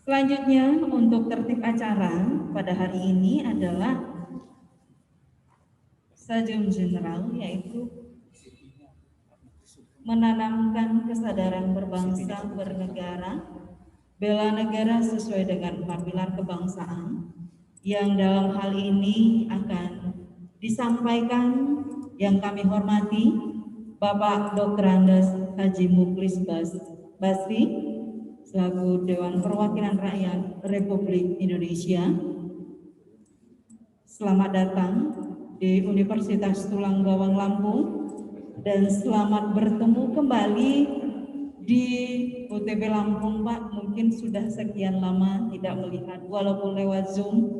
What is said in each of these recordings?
Selanjutnya untuk tertib acara pada hari ini adalah Sajum General, yaitu menanamkan kesadaran berbangsa bernegara, bela negara sesuai dengan 4 pilar kebangsaan, yang dalam hal ini akan disampaikan yang kami hormati Bapak Dr. Andes Haji Mukhlis Basri selaku Dewan Perwakilan Rakyat Republik Indonesia. Selamat datang di Universitas Tulang Bawang Lampung dan selamat bertemu kembali di UTB Lampung, Pak. Mungkin sudah sekian lama tidak melihat walaupun lewat Zoom.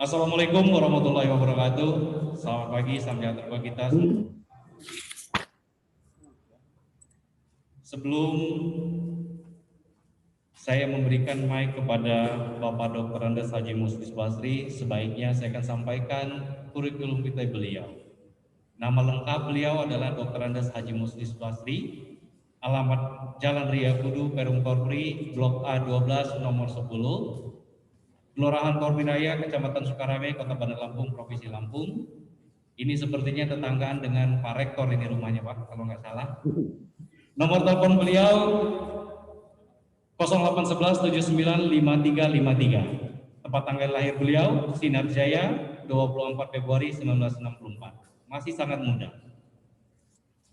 Assalamualaikum warahmatullahi wabarakatuh. Selamat pagi, salam sejahtera bagi kita semua. Sebelum saya memberikan mic kepada Bapak Dr. Andes Haji Mukhlis Basri, sebaiknya saya akan sampaikan kurikulum vitae beliau. Nama lengkap beliau adalah Dr. Andes Haji Mukhlis Basri, alamat Jalan Ria Kudu, Perum Korpri, Blok A12, nomor 10, Kelurahan Korbinaya, Kecamatan Sukarame, Kota Bandar Lampung, Provinsi Lampung. Ini sepertinya tetanggaan dengan Pak Rektor ini rumahnya, Pak, kalau nggak salah. Nomor telepon beliau 0811795353. Tempat tanggal lahir beliau Sinar Jaya 24 Februari 1964. Masih sangat muda.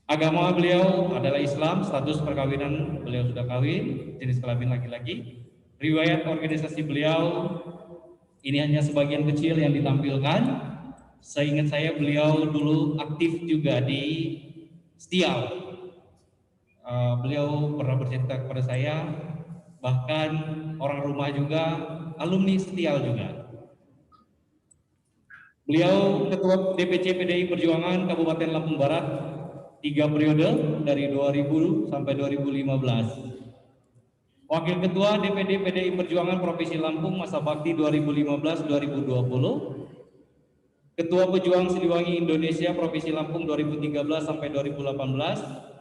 Agama beliau adalah Islam, status perkawinan beliau sudah kawin, jenis kelamin laki-laki. Riwayat organisasi beliau ini hanya sebagian kecil yang ditampilkan. Seingat saya beliau dulu aktif juga di Stial. Beliau pernah bercerita kepada saya, bahkan orang rumah juga alumni Stial juga. Beliau Ketua DPC PDI Perjuangan Kabupaten Lampung Barat 3 periode dari 2000 sampai 2015. Wakil Ketua DPD PDI Perjuangan Provinsi Lampung masa bakti 2015-2020. Ketua Pejuang Siliwangi Indonesia Provinsi Lampung 2013 sampai 2018.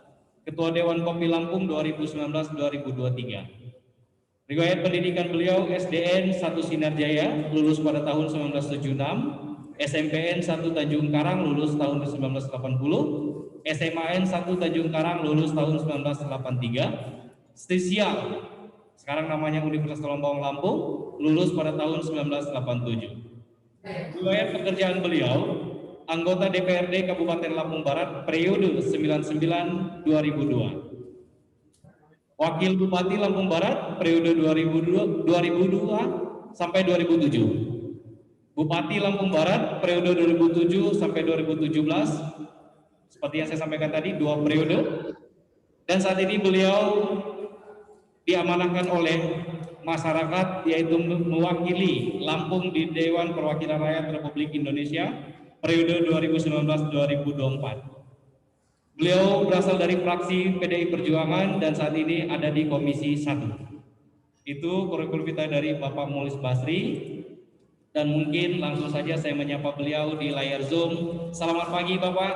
Ketua Dewan Kopi Lampung 2019-2023. Riwayat pendidikan beliau SDN 1 Sinar Jaya lulus pada tahun 1976, SMPN 1 Tanjung Karang lulus tahun 1980, SMAN 1 Tanjung Karang lulus tahun 1983, Stesial sekarang namanya Universitas Tulang Bawang Lampung lulus pada tahun 1987. Riwayat pekerjaan beliau anggota DPRD Kabupaten Lampung Barat periode 99-2002. Wakil Bupati Lampung Barat periode 2002 sampai 2007. Bupati Lampung Barat periode 2007 sampai 2017. Seperti yang saya sampaikan tadi, 2 periode. Dan saat ini beliau diamanahkan oleh masyarakat, yaitu mewakili Lampung di Dewan Perwakilan Rakyat Republik Indonesia periode 2019-2024. Beliau berasal dari fraksi PDI Perjuangan dan saat ini ada di Komisi 1. Itu kurikulum vitae dari Bapak Mukhlis Basri. Dan mungkin langsung saja saya menyapa beliau di layar Zoom. Selamat pagi Bapak.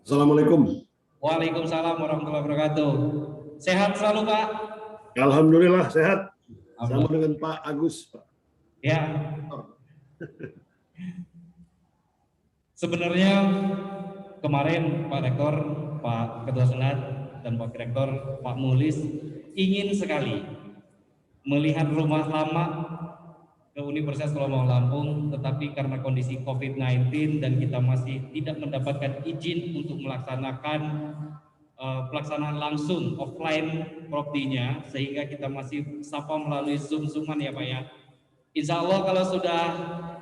Assalamualaikum. Waalaikumsalam warahmatullahi wabarakatuh. Sehat selalu Pak? Alhamdulillah sehat. Sama dengan Pak Agus, Pak. Ya. Sebenarnya kemarin Pak Rektor, Pak Ketua Senat, dan Pak Rektor, Pak Mukhlis ingin sekali melihat rumah lama ke Universitas Tulang Bawang Lampung, tetapi karena kondisi COVID-19 dan kita masih tidak mendapatkan izin untuk melaksanakan pelaksanaan langsung offline proktinya, sehingga kita masih sapa melalui Zoom-Zooman ya Pak ya. Insya Allah kalau sudah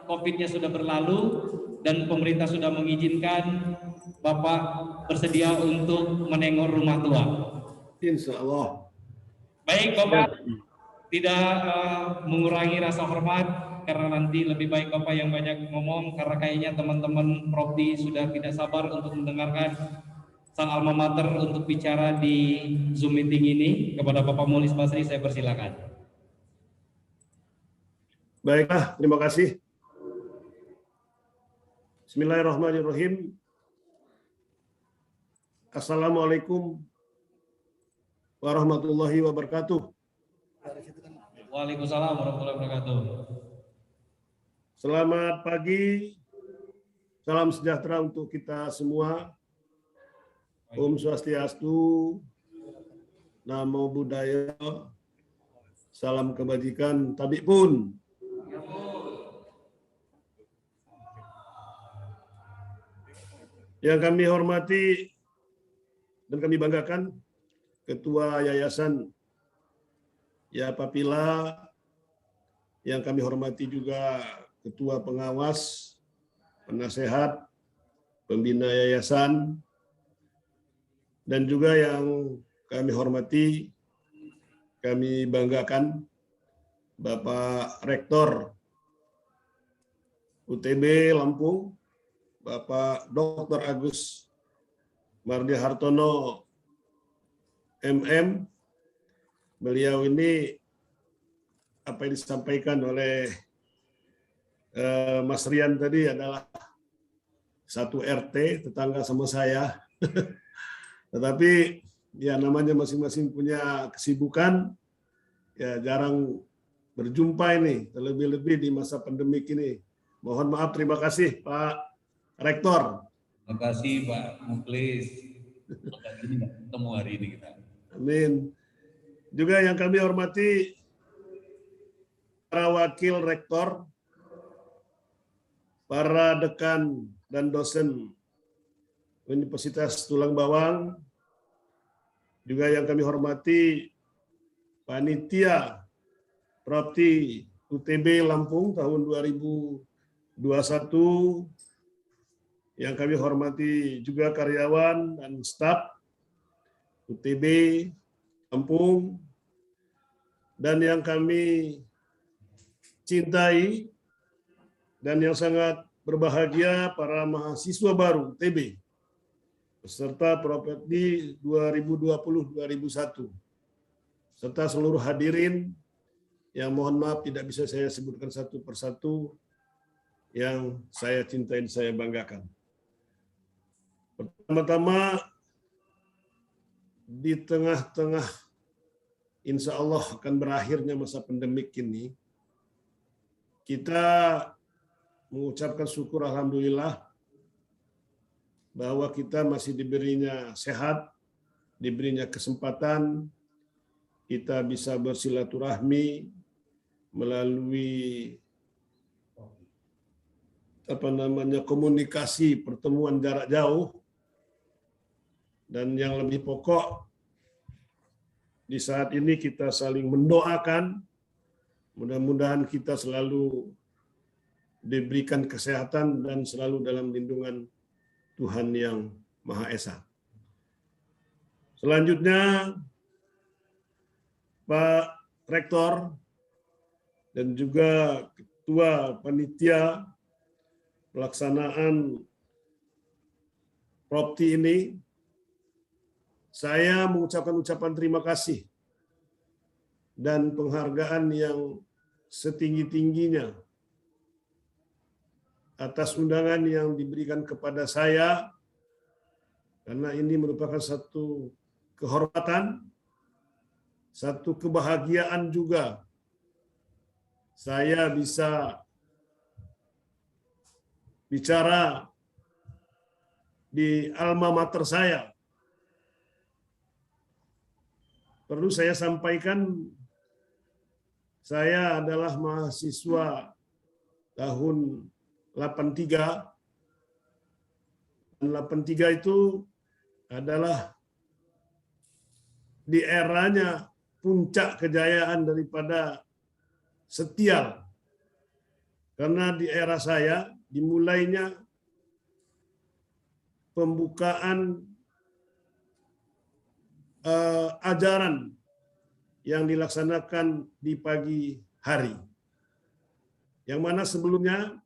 COVID-nya sudah berlalu dan pemerintah sudah mengizinkan, Bapak bersedia untuk menengok rumah tua. Insya Allah. Baik Bapak, tidak mengurangi rasa hormat, karena nanti lebih baik Bapak yang banyak ngomong, karena kayaknya teman-teman Prodi sudah tidak sabar untuk mendengarkan sang alma mater untuk bicara di Zoom meeting ini. Kepada Bapak Mukhlis Basri saya persilakan. Baiklah, terima kasih. Bismillahirrahmanirrahim. Assalamualaikum warahmatullahi wabarakatuh. Waalaikumsalam warahmatullahi wabarakatuh. Selamat pagi, salam sejahtera untuk kita semua. Om Swastiastu, Namo Buddhaya, salam kebajikan, tabik pun. Yang kami hormati dan kami banggakan, Ketua Yayasan Yapapila, yang kami hormati juga Ketua Pengawas, Penasehat, Pembina Yayasan, dan juga yang kami hormati, kami banggakan Bapak Rektor UTB Lampung, Bapak Dr. Agus Mardi Hartono, MM. Beliau ini apa yang disampaikan oleh Mas Rian tadi adalah satu RT, tetangga sama saya. Tetapi ya namanya masing-masing punya kesibukan, ya jarang berjumpa ini, terlebih-lebih di masa pandemik ini. Mohon maaf, terima kasih Pak Rektor. Terima kasih Pak Muklis. Maka ini ketemu hari ini kita. Amin. Juga yang kami hormati para wakil rektor, para dekan dan dosen Universitas Tulang Bawang, juga yang kami hormati panitia Prodi UTB Lampung tahun 2021, yang kami hormati juga karyawan dan staf UTB Lampung, dan yang kami cintai dan yang sangat berbahagia para mahasiswa baru UTB peserta Prodi 2020-2001, serta seluruh hadirin yang mohon maaf tidak bisa saya sebutkan satu persatu, yang saya cintai dan saya banggakan. Pertama-tama, di tengah-tengah insya Allah akan berakhirnya masa pandemik ini, kita mengucapkan syukur alhamdulillah bahwa kita masih diberinya sehat, diberinya kesempatan, kita bisa bersilaturahmi melalui komunikasi pertemuan jarak jauh, dan yang lebih pokok di saat ini kita saling mendoakan, mudah-mudahan kita selalu diberikan kesehatan dan selalu dalam lindungan Tuhan yang Maha Esa. Selanjutnya, Pak Rektor dan juga Ketua Panitia pelaksanaan Prodi ini, saya mengucapkan ucapan terima kasih dan penghargaan yang setinggi-tingginya atas undangan yang diberikan kepada saya, karena ini merupakan satu kehormatan, satu kebahagiaan juga saya bisa bicara di alma mater saya. Perlu saya sampaikan, saya adalah mahasiswa tahun 83. Dan 83 itu adalah di eranya puncak kejayaan daripada Setial. Karena di era saya dimulainya pembukaan ajaran yang dilaksanakan di pagi hari. Yang mana sebelumnya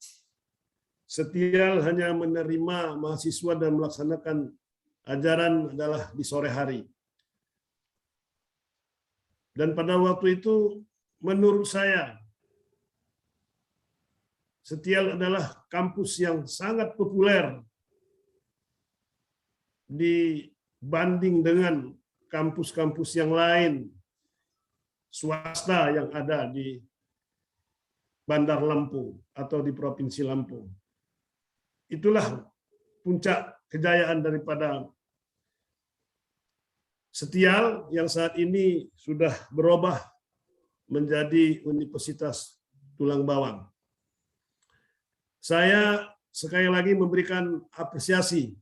Setial hanya menerima mahasiswa dan melaksanakan ajaran adalah di sore hari. Dan pada waktu itu menurut saya Setial adalah kampus yang sangat populer dibanding dengan kampus-kampus yang lain swasta yang ada di Bandar Lampung atau di Provinsi Lampung. Itulah puncak kejayaan daripada Setial yang saat ini sudah berubah menjadi Universitas Tulang Bawang. Saya sekali lagi memberikan apresiasi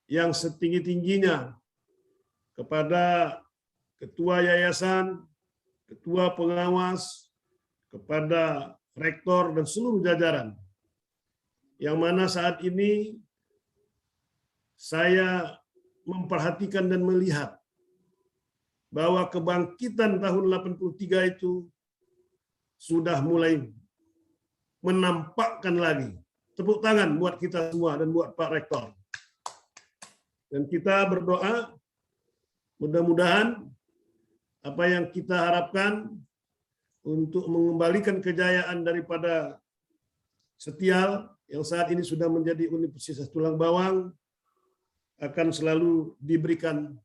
yang setinggi-tingginya kepada Ketua Yayasan, Ketua Pengawas, kepada Rektor dan seluruh jajaran, yang mana saat ini saya memperhatikan dan melihat bahwa kebangkitan tahun 83 itu sudah mulai menampakkan lagi. Tepuk tangan buat kita semua dan buat Pak Rektor. Dan kita berdoa mudah-mudahan apa yang kita harapkan untuk mengembalikan kejayaan daripada Setial yang saat ini sudah menjadi Universitas Tulang Bawang akan selalu diberikan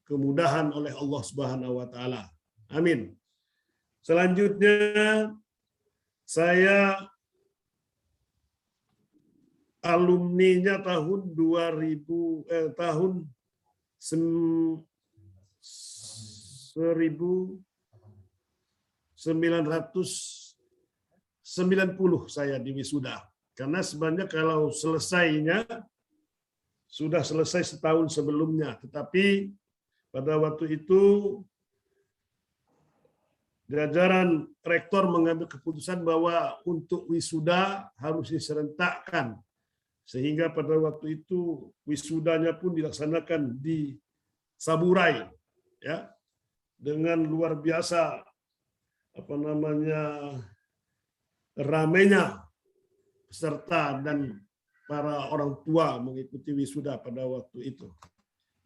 kemudahan oleh Allah Subhanahu wa taala. Amin. Selanjutnya saya alumninya tahun 1990 saya di wisuda. Karena sebenarnya kalau selesainya sudah selesai setahun sebelumnya, tetapi pada waktu itu jajaran rektor mengambil keputusan bahwa untuk wisuda harus diserentakkan, sehingga pada waktu itu wisudanya pun dilaksanakan di Saburai, ya, dengan luar biasa ramainya peserta dan para orang tua mengikuti wisuda pada waktu itu.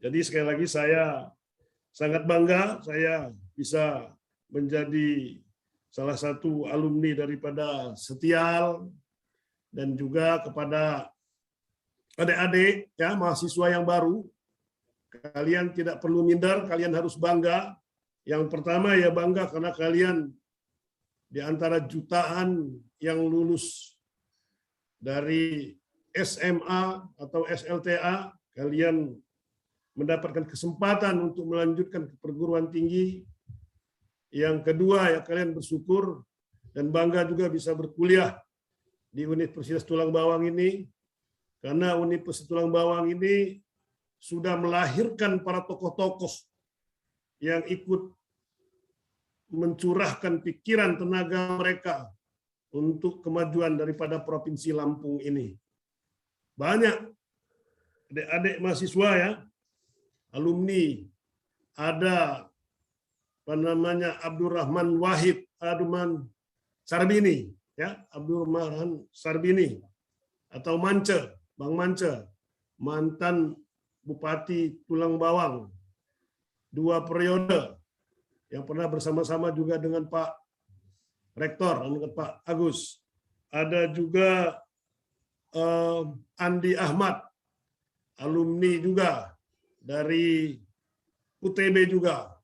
Jadi sekali lagi saya sangat bangga saya bisa menjadi salah satu alumni daripada Setial, dan juga kepada adik-adik ya mahasiswa yang baru, kalian tidak perlu minder, kalian harus bangga. Yang pertama ya bangga karena kalian di antara jutaan yang lulus dari SMA atau SLTA, kalian mendapatkan kesempatan untuk melanjutkan ke perguruan tinggi. Yang kedua, ya kalian bersyukur dan bangga juga bisa berkuliah di Universitas Tulang Bawang ini, karena Universitas Tulang Bawang ini sudah melahirkan para tokoh-tokoh yang ikut mencurahkan pikiran tenaga mereka untuk kemajuan daripada Provinsi Lampung ini. Banyak adik-adik mahasiswa ya, alumni, ada Abdurrahman Wahid, Abdurrahman Sarbini, ya, Abdurrahman Sarbini, atau Mance, Bang Mance, mantan Bupati Tulang Bawang, 2 periode, yang pernah bersama-sama juga dengan Pak Rektor, dengan Pak Agus. Ada juga Andi Ahmad, alumni juga dari UTB juga.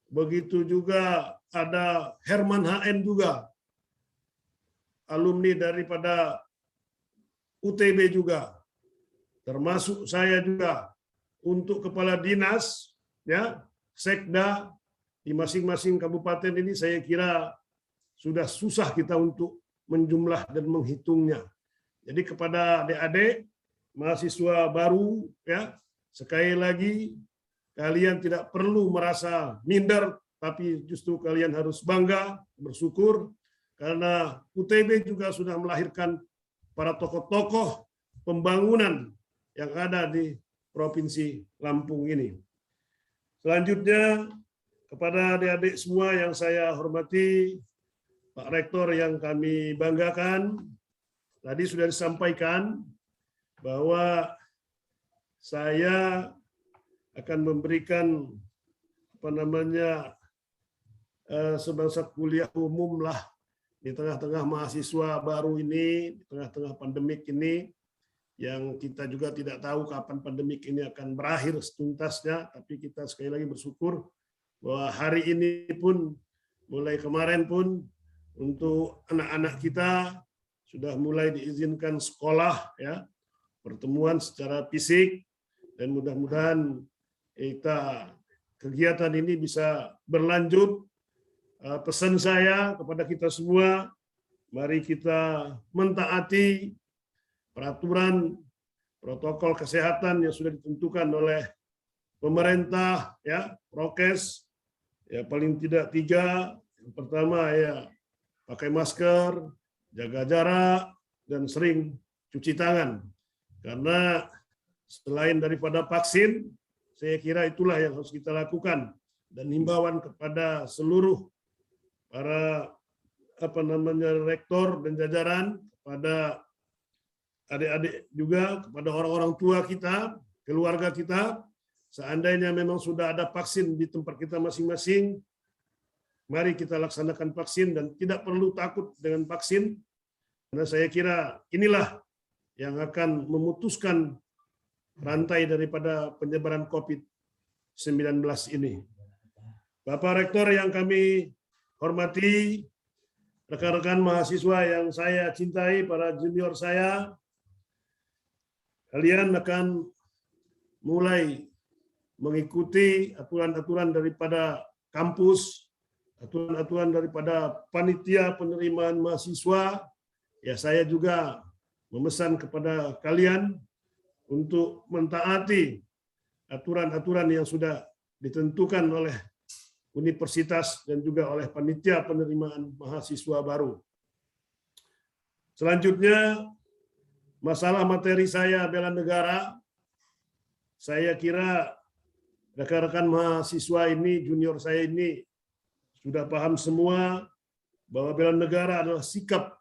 Begitu juga ada Herman HN juga, alumni daripada UTB juga. Termasuk saya juga untuk kepala dinas, ya, sekda di masing-masing kabupaten ini, saya kira sudah susah kita untuk menjumlah dan menghitungnya. Jadi kepada adik-adik mahasiswa baru, ya, sekali lagi kalian tidak perlu merasa minder, tapi justru kalian harus bangga, bersyukur, karena UTB juga sudah melahirkan para tokoh-tokoh pembangunan yang ada di Provinsi Lampung ini. Selanjutnya, kepada adik-adik semua yang saya hormati, Pak Rektor yang kami banggakan, tadi sudah disampaikan bahwa saya akan memberikan sebangsa kuliah umum lah di tengah-tengah mahasiswa baru ini, di tengah-tengah pandemik ini. yang kita juga tidak tahu kapan pandemik ini akan berakhir setuntasnya, tapi kita sekali lagi bersyukur bahwa hari ini pun, mulai kemarin pun, untuk anak-anak kita sudah mulai diizinkan sekolah, ya, pertemuan secara fisik, dan mudah-mudahan kegiatan ini bisa berlanjut. Pesan saya kepada kita semua, mari kita mentaati peraturan protokol kesehatan yang sudah ditentukan oleh pemerintah, ya, prokes, ya, paling tidak 3. Yang pertama, ya, pakai masker, jaga jarak, dan sering cuci tangan. Karena selain daripada vaksin, saya kira itulah yang harus kita lakukan, dan himbauan kepada seluruh para rektor dan jajaran, kepada adik-adik juga, kepada orang-orang tua kita, keluarga kita, seandainya memang sudah ada vaksin di tempat kita masing-masing, mari kita laksanakan vaksin dan tidak perlu takut dengan vaksin, karena saya kira inilah yang akan memutuskan rantai daripada penyebaran COVID-19 ini. Bapak Rektor yang kami hormati, rekan-rekan mahasiswa yang saya cintai, para junior saya, kalian akan mulai mengikuti aturan-aturan daripada kampus, aturan-aturan daripada panitia penerimaan mahasiswa. Ya, saya juga memesan kepada kalian untuk mentaati aturan-aturan yang sudah ditentukan oleh universitas dan juga oleh panitia penerimaan mahasiswa baru. Selanjutnya, masalah materi saya bela negara, saya kira rekan-rekan mahasiswa ini, junior saya ini, sudah paham semua bahwa bela negara adalah sikap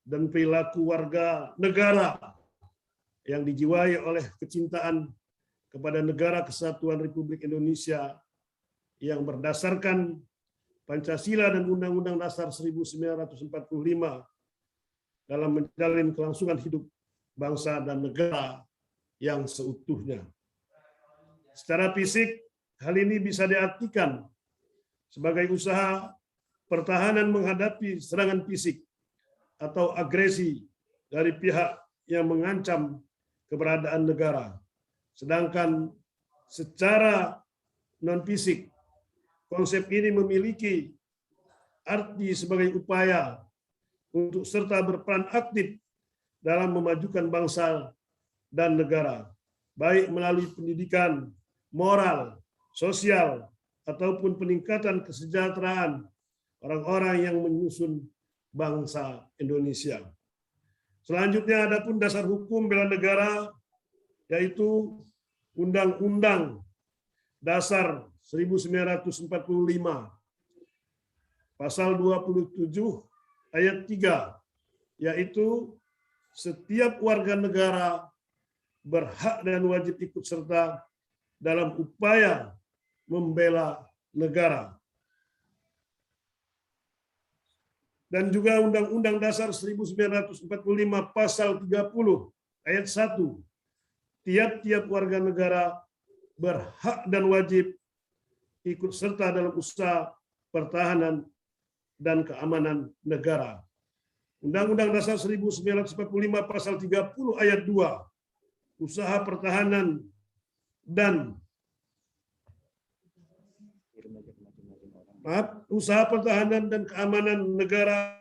dan perilaku warga negara yang dijiwai oleh kecintaan kepada Negara Kesatuan Republik Indonesia yang berdasarkan Pancasila dan Undang-Undang Dasar 1945 dalam menjalin kelangsungan hidup bangsa dan negara yang seutuhnya. Secara fisik, hal ini bisa diartikan sebagai usaha pertahanan menghadapi serangan fisik atau agresi dari pihak yang mengancam keberadaan negara. Sedangkan secara non-fisik, konsep ini memiliki arti sebagai upaya untuk serta berperan aktif dalam memajukan bangsa dan negara, baik melalui pendidikan, moral, sosial, ataupun peningkatan kesejahteraan orang-orang yang menyusun bangsa Indonesia. Selanjutnya, adapun dasar hukum bela negara, yaitu Undang-Undang Dasar 1945, Pasal 27 ayat 3, yaitu setiap warga negara berhak dan wajib ikut serta dalam upaya membela negara. Dan juga Undang-Undang Dasar 1945 Pasal 30 ayat 1, tiap-tiap warga negara berhak dan wajib ikut serta dalam usaha pertahanan dan keamanan negara. Undang-Undang Dasar 1945 Pasal 30 ayat 2, usaha pertahanan dan keamanan negara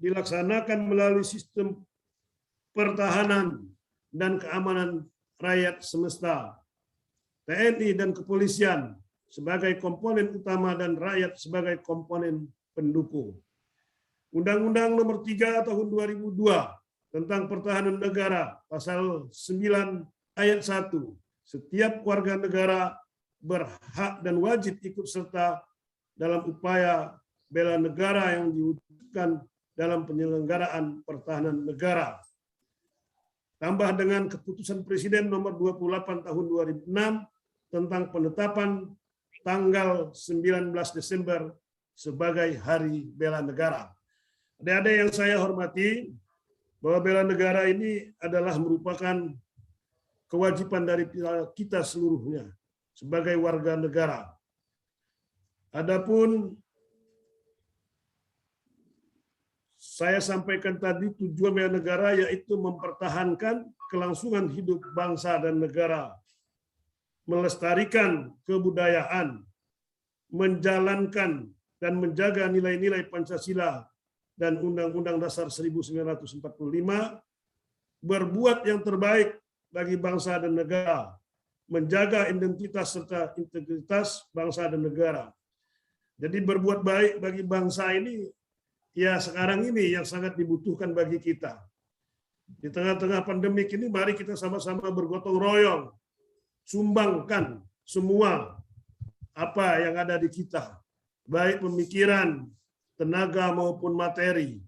dilaksanakan melalui sistem pertahanan dan keamanan rakyat semesta, TNI dan kepolisian sebagai komponen utama dan rakyat sebagai komponen pendukung. Undang-Undang Nomor 3 Tahun 2002 tentang Pertahanan Negara, Pasal 9 ayat 1, setiap warga negara berhak dan wajib ikut serta dalam upaya bela negara yang diwujudkan dalam penyelenggaraan pertahanan negara. Tambah dengan keputusan Presiden nomor 28 tahun 2006 tentang penetapan tanggal 19 Desember sebagai Hari Bela Negara. Adik-adik yang saya hormati, bahwa bela negara ini adalah merupakan kewajiban dari kita seluruhnya sebagai warga negara. Adapun saya sampaikan tadi tujuan bela negara yaitu mempertahankan kelangsungan hidup bangsa dan negara, melestarikan kebudayaan, menjalankan dan menjaga nilai-nilai Pancasila dan Undang-Undang Dasar 1945, berbuat yang terbaik bagi bangsa dan negara, menjaga identitas serta integritas bangsa dan negara. Jadi berbuat baik bagi bangsa ini ya sekarang ini yang sangat dibutuhkan bagi kita. Di tengah-tengah pandemik ini mari kita sama-sama bergotong royong, sumbangkan semua apa yang ada di kita, baik pemikiran, tenaga maupun materi.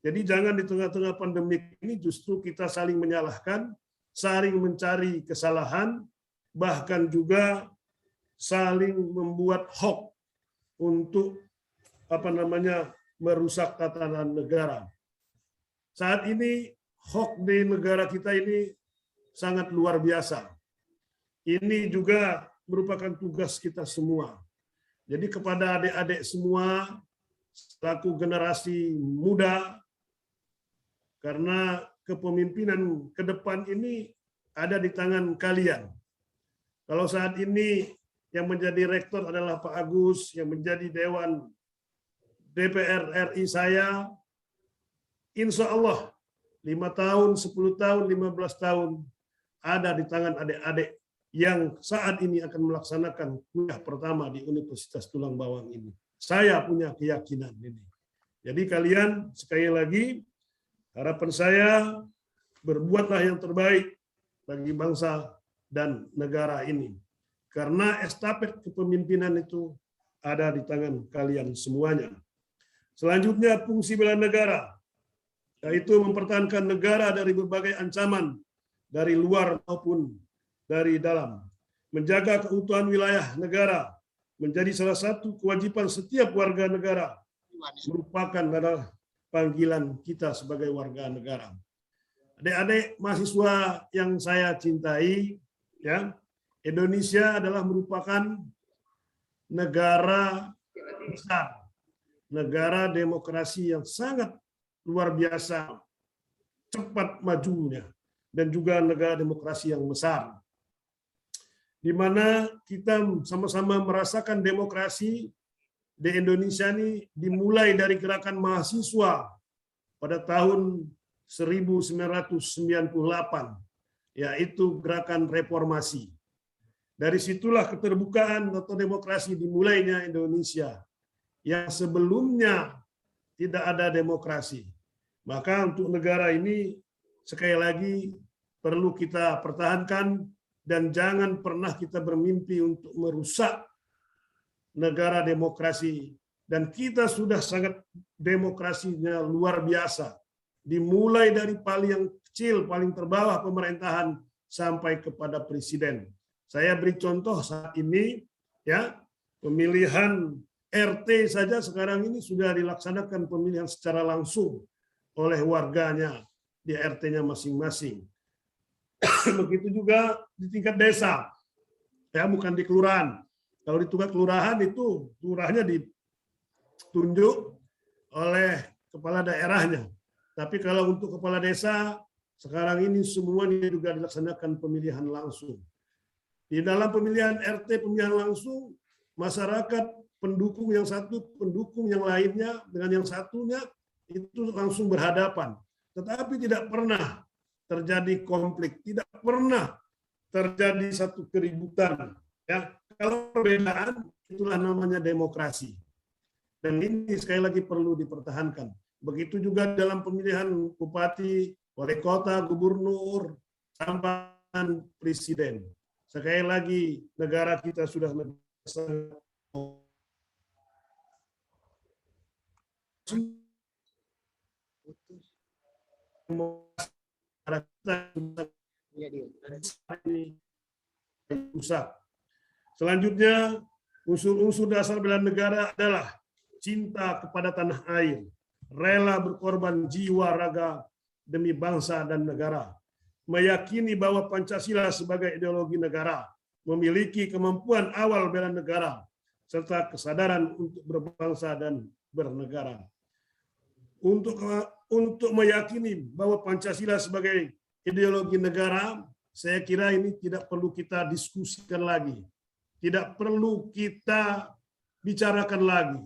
Jadi jangan di tengah-tengah pandemik ini justru kita saling menyalahkan, saling mencari kesalahan, bahkan juga saling membuat hoax untuk merusak tatanan negara. Saat ini hoax di negara kita ini sangat luar biasa. Ini juga merupakan tugas kita semua. Jadi kepada adik-adik semua, selaku generasi muda, karena kepemimpinan ke depan ini ada di tangan kalian. Kalau saat ini yang menjadi rektor adalah Pak Agus, yang menjadi Dewan DPR RI saya, insya Allah 5 tahun, 10 tahun, 15 tahun ada di tangan adik-adik yang saat ini akan melaksanakan kuliah pertama di Universitas Tulang Bawang ini. Saya punya keyakinan ini. Jadi kalian sekali lagi, harapan saya berbuatlah yang terbaik bagi bangsa dan negara ini. Karena estafet kepemimpinan itu ada di tangan kalian semuanya. Selanjutnya fungsi bela negara, yaitu mempertahankan negara dari berbagai ancaman dari luar maupun dari dalam. Menjaga keutuhan wilayah negara menjadi salah satu kewajiban setiap warga negara, merupakan adalah panggilan kita sebagai warga negara. Adik-adik mahasiswa yang saya cintai, ya, Indonesia adalah merupakan negara besar, negara demokrasi yang sangat luar biasa, cepat majunya, dan juga negara demokrasi yang besar, di mana kita sama-sama merasakan demokrasi di Indonesia ini dimulai dari gerakan mahasiswa pada tahun 1998, yaitu gerakan reformasi. Dari situlah keterbukaan atau demokrasi dimulainya Indonesia, yang sebelumnya tidak ada demokrasi. Maka untuk negara ini sekali lagi perlu kita pertahankan dan jangan pernah kita bermimpi untuk merusak negara demokrasi. Dan kita sudah sangat demokrasinya luar biasa. Dimulai dari paling kecil, paling terbawah pemerintahan sampai kepada presiden. Saya beri contoh saat ini, ya, pemilihan RT saja sekarang ini sudah dilaksanakan pemilihan secara langsung oleh warganya di RT-nya masing-masing. Begitu juga di tingkat desa, ya, bukan di kelurahan. Kalau di tingkat kelurahan itu lurahnya ditunjuk oleh kepala daerahnya. Tapi kalau untuk kepala desa sekarang ini semuanya juga dilaksanakan pemilihan langsung. Di dalam pemilihan RT pemilihan langsung, masyarakat pendukung yang satu, pendukung yang lainnya dengan yang satunya itu langsung berhadapan. Tetapi tidak pernah terjadi konflik, tidak pernah terjadi satu keributan. Ya, kalau perbedaan itulah namanya demokrasi. Dan ini sekali lagi perlu dipertahankan. Begitu juga dalam pemilihan bupati, wali kota, gubernur, sampai presiden. Sekali lagi negara kita sudah sangat rusak. Selanjutnya, unsur-unsur dasar bela negara adalah cinta kepada tanah air, rela berkorban jiwa, raga, demi bangsa dan negara, meyakini bahwa Pancasila sebagai ideologi negara memiliki kemampuan awal bela negara serta kesadaran untuk berbangsa dan bernegara. Untuk meyakini bahwa Pancasila sebagai ideologi negara, saya kira ini tidak perlu kita diskusikan lagi, tidak perlu kita bicarakan lagi.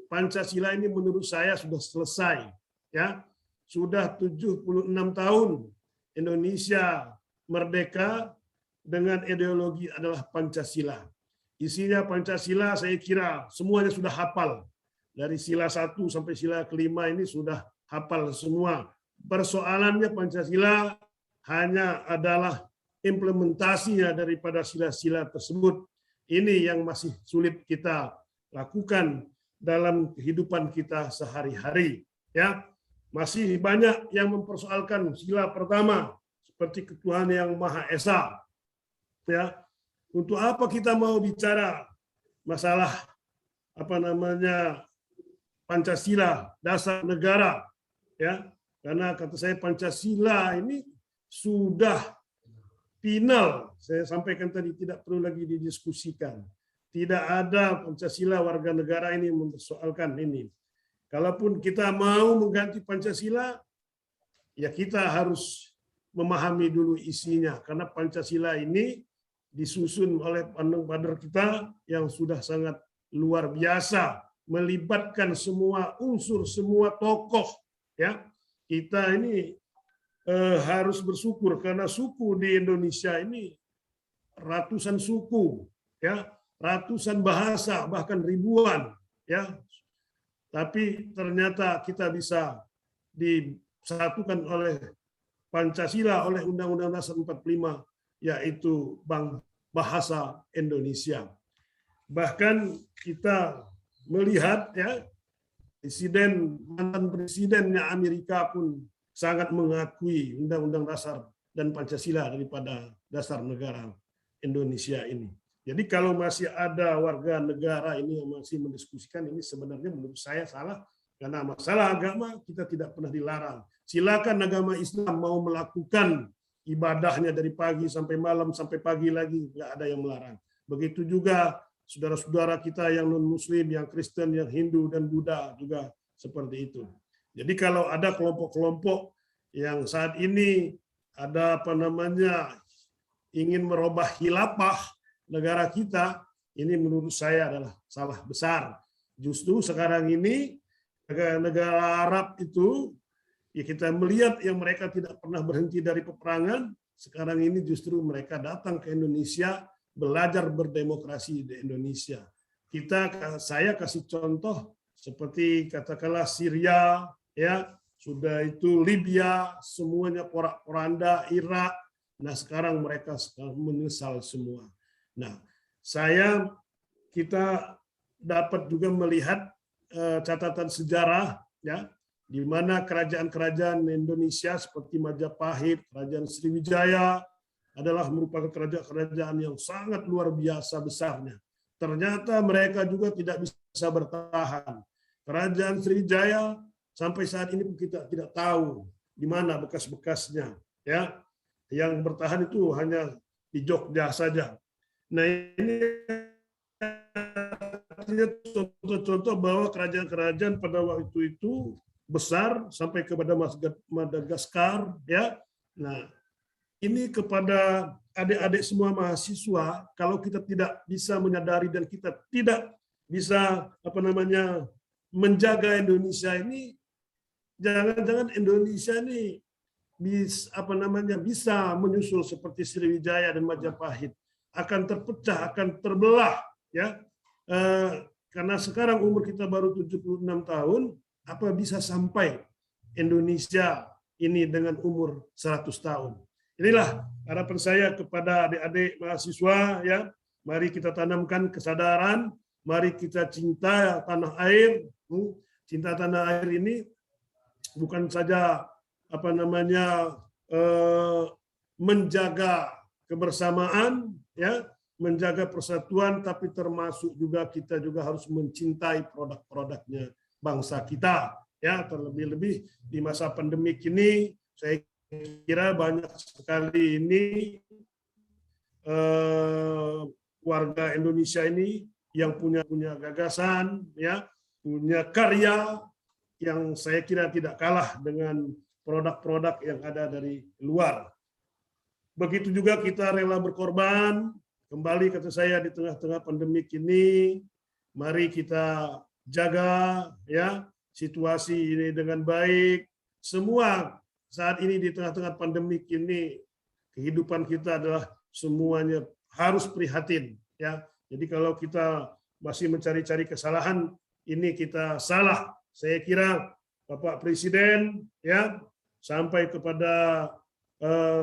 Pancasila ini menurut saya sudah selesai, ya. Sudah 76 tahun Indonesia merdeka dengan ideologi adalah Pancasila. Isinya Pancasila saya kira semuanya sudah hafal. Dari sila 1 sampai sila kelima ini sudah hafal semua. Persoalannya Pancasila hanya adalah implementasinya daripada sila-sila tersebut. Ini yang masih sulit kita lakukan dalam kehidupan kita sehari-hari, ya. Masih banyak yang mempersoalkan sila pertama seperti ketuhanan yang Maha Esa, ya. Untuk apa kita mau bicara masalah Pancasila dasar negara, ya? Karena kata saya Pancasila ini sudah final. Saya sampaikan tadi tidak perlu lagi didiskusikan. Tidak ada Pancasila warga negara ini mempersoalkan ini. Kalaupun kita mau mengganti Pancasila, ya kita harus memahami dulu isinya. Karena Pancasila ini disusun oleh pandang-pandang kita yang sudah sangat luar biasa, melibatkan semua unsur, semua tokoh. Ya, kita ini harus bersyukur karena suku di Indonesia ini ratusan suku, ya, ratusan bahasa, bahkan ribuan, ya. Tapi ternyata kita bisa disatukan oleh Pancasila, oleh Undang-Undang Dasar 45, yaitu bahasa Indonesia. Bahkan kita melihat, ya, mantan presidennya Amerika pun sangat mengakui Undang-Undang Dasar dan Pancasila daripada dasar negara Indonesia ini. Jadi kalau masih ada warga negara ini yang masih mendiskusikan ini, sebenarnya menurut saya salah, karena masalah agama kita tidak pernah dilarang. Silakan agama Islam mau melakukan ibadahnya dari pagi sampai malam sampai pagi lagi, nggak ada yang melarang. Begitu juga saudara-saudara kita yang non-Muslim, yang Kristen, yang Hindu dan Buddha juga seperti itu. Jadi kalau ada kelompok-kelompok yang saat ini ada ingin merubah khilafah negara kita, ini menurut saya adalah salah besar. Justru sekarang ini negara Arab itu, ya kita melihat yang mereka tidak pernah berhenti dari peperangan, sekarang ini justru mereka datang ke Indonesia belajar berdemokrasi di Indonesia. Saya kasih contoh seperti katakanlah Syria, ya, sudah itu Libya, semuanya porak-poranda, Irak. Nah sekarang mereka menyesal semua. Nah, kita dapat juga melihat catatan sejarah, ya, di mana kerajaan-kerajaan Indonesia seperti Majapahit, Kerajaan Sriwijaya adalah merupakan kerajaan-kerajaan yang sangat luar biasa besarnya. Ternyata mereka juga tidak bisa bertahan. Kerajaan Sriwijaya sampai saat ini kita tidak tahu di mana bekas-bekasnya, ya. Yang bertahan itu hanya di Jogja saja. Nah, ini contoh-contoh bahwa kerajaan-kerajaan pada waktu itu besar sampai kepada Madagaskar, ya. Nah, ini kepada adik-adik semua mahasiswa, kalau kita tidak bisa menyadari dan kita tidak bisa menjaga Indonesia ini, jangan-jangan Indonesia ini bisa menyusul seperti Sriwijaya dan Majapahit, akan terpecah, akan terbelah, ya. Karena sekarang umur kita baru 76 tahun, apa bisa sampai Indonesia ini dengan umur 100 tahun. Inilah harapan saya kepada adik-adik mahasiswa, ya. Mari kita tanamkan kesadaran, mari kita cinta tanah air. Cinta tanah air ini bukan saja menjaga kebersamaan, ya, menjaga persatuan, tapi termasuk juga kita juga harus mencintai produk-produknya bangsa kita, ya. Terlebih-lebih di masa pandemik ini saya kira banyak sekali ini warga Indonesia ini yang punya gagasan, ya, punya karya yang saya kira tidak kalah dengan produk-produk yang ada dari luar. Begitu juga kita rela berkorban, kembali kata saya di tengah-tengah pandemik ini, mari kita jaga ya situasi ini dengan baik. Semua saat ini di tengah-tengah pandemik ini kehidupan kita adalah semuanya harus prihatin ya. Jadi kalau kita masih mencari-cari kesalahan, ini kita salah. Saya kira Bapak Presiden ya sampai kepada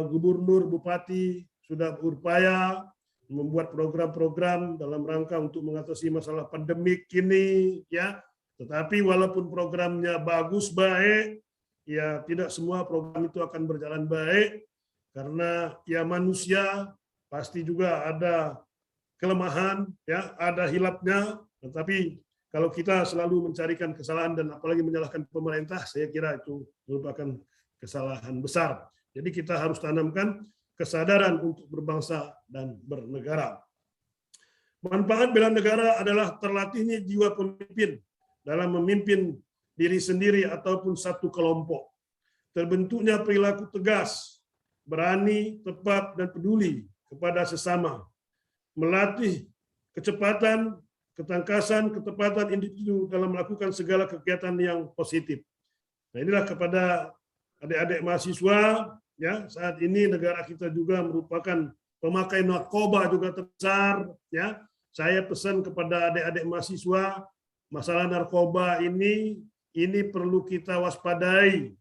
gubernur, bupati sudah berupaya membuat program-program dalam rangka untuk mengatasi masalah pandemik ini ya. Tetapi walaupun programnya bagus baik, ya tidak semua program itu akan berjalan baik karena ya manusia pasti juga ada kelemahan ya, ada hilapnya. Tetapi kalau kita selalu mencarikan kesalahan dan apalagi menyalahkan pemerintah, saya kira itu merupakan kesalahan besar. Jadi kita harus tanamkan kesadaran untuk berbangsa dan bernegara. Manfaat bela negara adalah terlatihnya jiwa pemimpin dalam memimpin diri sendiri ataupun satu kelompok. Terbentuknya perilaku tegas, berani, tepat, dan peduli kepada sesama. Melatih kecepatan, ketangkasan, ketepatan individu dalam melakukan segala kegiatan yang positif. Nah, inilah kepada adik-adik mahasiswa, ya, saat ini negara kita juga merupakan pemakai narkoba juga terbesar, ya. Saya pesan kepada adik-adik mahasiswa, masalah narkoba ini perlu kita waspadai,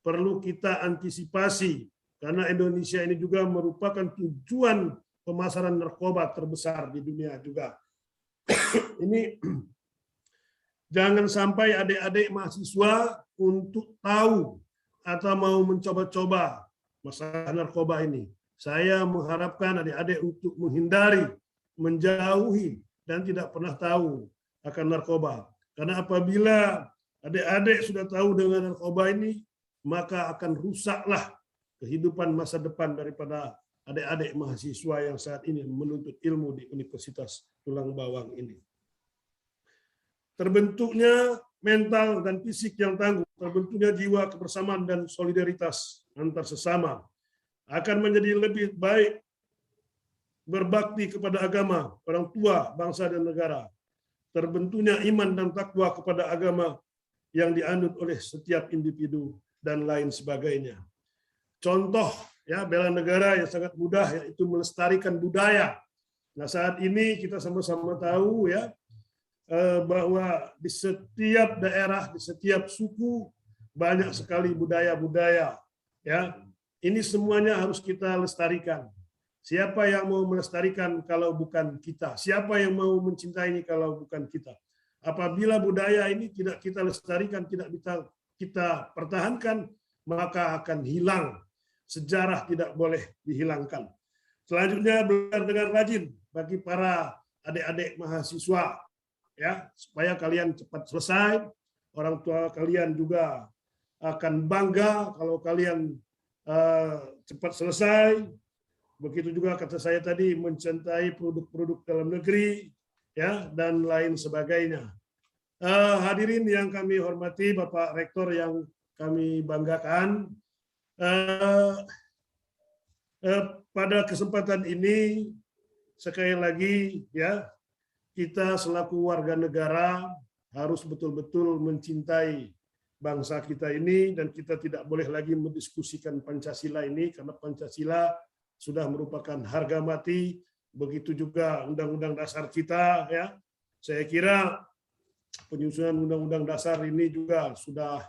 perlu kita antisipasi, karena Indonesia ini juga merupakan tujuan pemasaran narkoba terbesar di dunia juga. Ini jangan sampai adik-adik mahasiswa untuk tahu atau mau mencoba-coba masalah narkoba ini. Saya mengharapkan adik-adik untuk menghindari, menjauhi, dan tidak pernah tahu akan narkoba. Karena apabila adik-adik sudah tahu dengan narkoba ini, maka akan rusaklah kehidupan masa depan daripada adik-adik mahasiswa yang saat ini menuntut ilmu di Universitas Tulang Bawang ini. Terbentuknya mental dan fisik yang tangguh, terbentuknya jiwa kebersamaan dan solidaritas antar sesama, akan menjadi lebih baik berbakti kepada agama, orang tua, bangsa, dan negara. Terbentuknya iman dan takwa kepada agama yang dianut oleh setiap individu, dan lain sebagainya. Contoh ya bela negara yang sangat mudah yaitu melestarikan budaya. Nah, saat ini kita sama-sama tahu ya bahwa di setiap daerah, di setiap suku banyak sekali budaya-budaya ya. Ini semuanya harus kita lestarikan. Siapa yang mau melestarikan kalau bukan kita? Siapa yang mau mencintainya kalau bukan kita? Apabila budaya ini tidak kita lestarikan, tidak kita pertahankan, maka akan hilang. Sejarah tidak boleh dihilangkan. Selanjutnya belajar dengan rajin bagi para adik-adik mahasiswa ya, supaya kalian cepat selesai. Orang tua kalian juga akan bangga kalau kalian cepat selesai. Begitu juga kata saya tadi, mencintai produk-produk dalam negeri ya, dan lain sebagainya. Hadirin yang kami hormati, Bapak Rektor yang kami banggakan, pada kesempatan ini sekali lagi ya, kita selaku warga negara harus betul-betul mencintai bangsa kita ini, dan kita tidak boleh lagi mendiskusikan Pancasila ini karena Pancasila sudah merupakan harga mati. Begitu juga Undang-Undang Dasar kita ya. Saya kira penyusunan Undang-Undang Dasar ini juga sudah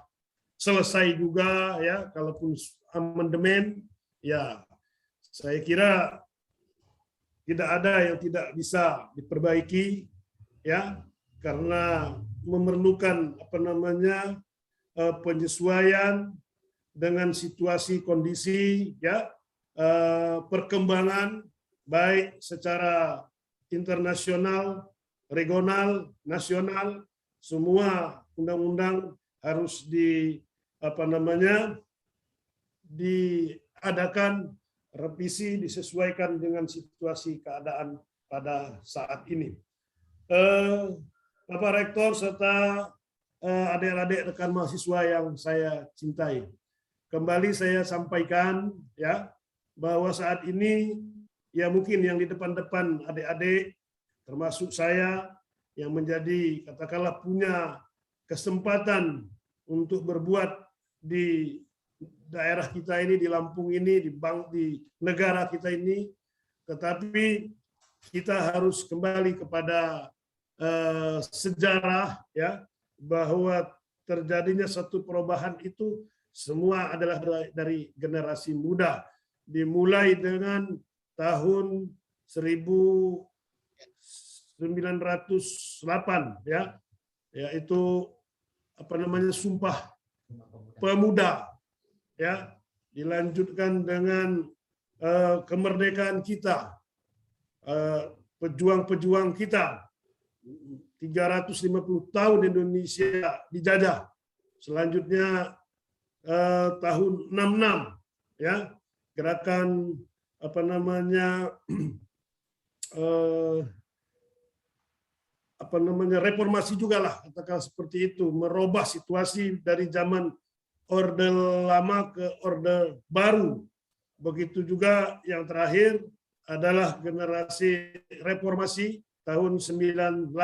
selesai juga ya, kalaupun amandemen ya saya kira tidak ada yang tidak bisa diperbaiki ya, karena memerlukan penyesuaian dengan situasi kondisi ya, perkembangan baik secara internasional, regional, nasional, semua undang-undang harus diadakan revisi disesuaikan dengan situasi keadaan pada saat ini. Bapak Rektor serta adik-adik rekan mahasiswa yang saya cintai, kembali saya sampaikan ya bahwa saat ini ya mungkin yang di depan-depan adik-adik termasuk saya yang menjadi katakanlah punya kesempatan untuk berbuat di daerah kita ini, di Lampung ini, di negara kita ini, tetapi kita harus kembali kepada sejarah ya, bahwa terjadinya satu perubahan itu semua adalah dari generasi muda, dimulai dengan tahun 1908 ya, yaitu Sumpah Pemuda ya, dilanjutkan dengan kemerdekaan kita, pejuang-pejuang kita, 350 tahun Indonesia dijajah. Selanjutnya tahun 66 ya, gerakan reformasi juga lah, katakan seperti itu, merubah situasi dari zaman Orde Lama ke Orde Baru. Begitu juga yang terakhir adalah generasi reformasi tahun 98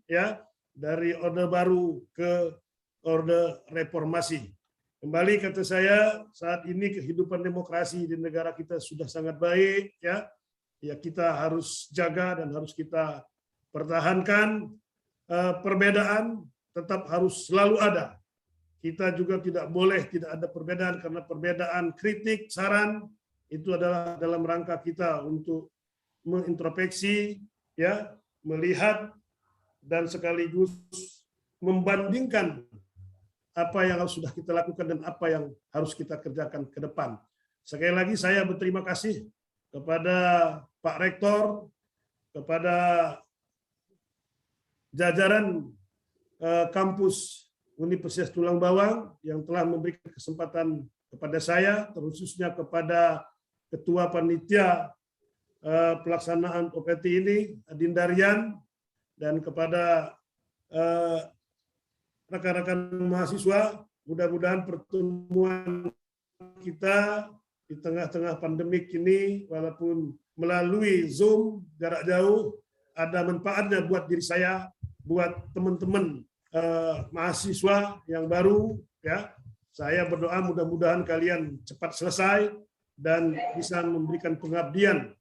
ya, dari Orde Baru ke Orde Reformasi. Kembali kata saya, saat ini kehidupan demokrasi di negara kita sudah sangat baik ya. Ya kita harus jaga dan harus kita pertahankan. Perbedaan tetap harus selalu ada. Kita juga tidak boleh tidak ada perbedaan, karena perbedaan kritik, saran itu adalah dalam rangka kita untuk mengintrospeksi ya, melihat dan sekaligus membandingkan apa yang sudah kita lakukan dan apa yang harus kita kerjakan ke depan. Sekali lagi saya berterima kasih kepada Pak Rektor, kepada jajaran kampus Universitas Tulang Bawang yang telah memberikan kesempatan kepada saya, terkhususnya kepada Ketua Panitia pelaksanaan OPT ini, Adinda Rian, dan kepada rekan-rekan mahasiswa. Mudah-mudahan pertemuan kita di tengah-tengah pandemik ini, walaupun melalui Zoom jarak jauh, ada manfaatnya buat diri saya, buat teman-teman mahasiswa yang baru ya. Saya berdoa mudah-mudahan kalian cepat selesai dan bisa memberikan pengabdian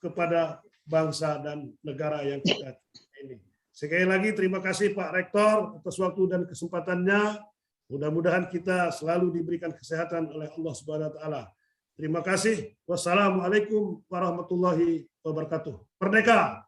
kepada bangsa dan negara yang kita ini. Sekali lagi terima kasih Pak Rektor atas waktu dan kesempatannya. Mudah-mudahan kita selalu diberikan kesehatan oleh Allah Subhanahu wa taala. Terima kasih. Wassalamualaikum warahmatullahi wabarakatuh. Merdeka!